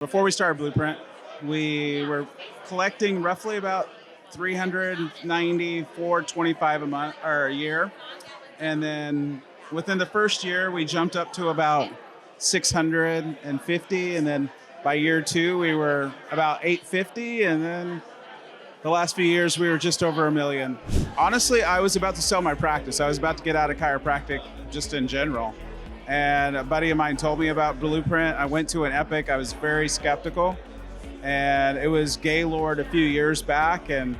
Before we started Blueprint, we were collecting roughly about 390, 425 a month or a year. And then within the first year, we jumped up to about 650. And then by year two, we were about 850. And then the last few years, we were just over $1 million. Honestly, I was about to sell my practice. I was about to get out of chiropractic just in general. And a buddy of mine told me about Blueprint. I went to an Epic. I was very skeptical. And it was Gaylord a few years back. And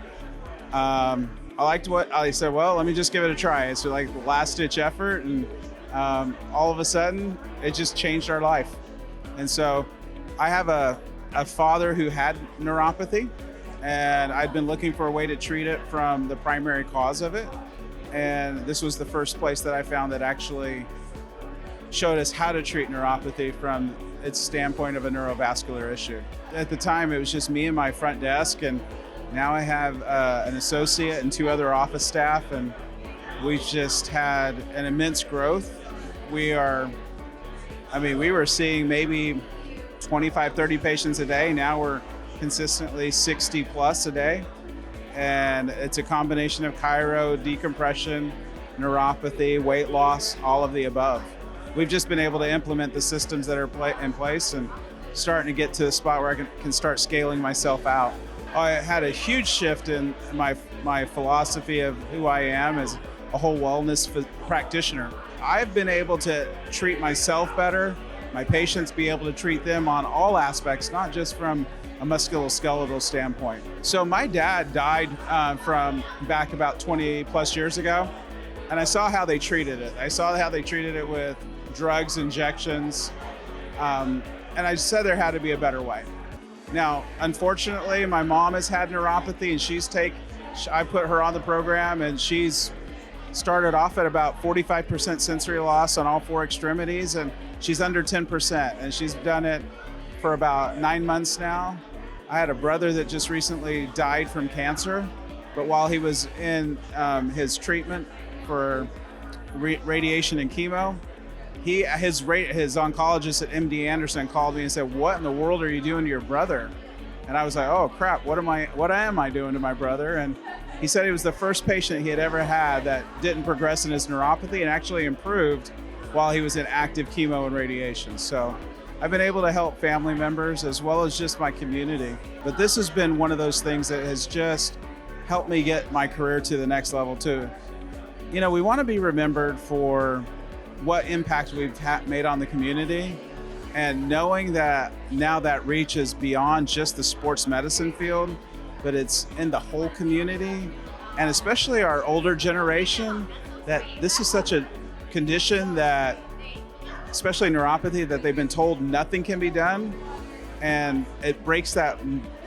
I liked what I said, well, let me just give it a try. It's like the last ditch effort. And all of a sudden, it just changed our life. And so I have a father who had neuropathy. And I'd been looking for a way to treat it from the primary cause of it. And this was the first place that I found that actually showed us how to treat neuropathy from its standpoint of a neurovascular issue. At the time, it was just me and my front desk, and now I have an associate and 2 other office staff, and we've just had an immense growth. We were seeing maybe 25, 30 patients a day. Now we're consistently 60 plus a day. And it's a combination of chiro, decompression, neuropathy, weight loss, all of the above. We've just been able to implement the systems that are in place and starting to get to the spot where I can start scaling myself out. I had a huge shift in my philosophy of who I am as a whole wellness practitioner. I've been able to treat myself better, my patients be able to treat them on all aspects, not just from a musculoskeletal standpoint. So my dad died from back about 20 plus years ago, and I saw how they treated it. I saw how they treated it with drugs, injections, and I said there had to be a better way. Now, unfortunately, my mom has had neuropathy, and I put her on the program, and she's started off at about 45% sensory loss on all 4 extremities, and she's under 10%, and she's done it for about 9 months now. I had a brother that just recently died from cancer, but while he was in his treatment for radiation and chemo, his oncologist at MD Anderson called me and said, "What in the world are you doing to your brother?" And I was like, "Oh crap, what am I doing to my brother?" And he said he was the first patient he had ever had that didn't progress in his neuropathy and actually improved while he was in active chemo and radiation. So I've been able to help family members as well as just my community. But this has been one of those things that has just helped me get my career to the next level too. You know, we want to be remembered for what impact we've made on the community, and knowing that now that reach is beyond just the sports medicine field, but it's in the whole community, and especially our older generation, that this is such a condition that, especially neuropathy, that they've been told nothing can be done, and it breaks that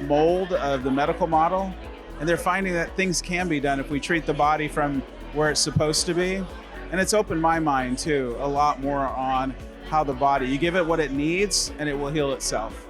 mold of the medical model, and they're finding that things can be done if we treat the body from where it's supposed to be. And it's opened my mind too a lot more on how the body, you give it what it needs and it will heal itself.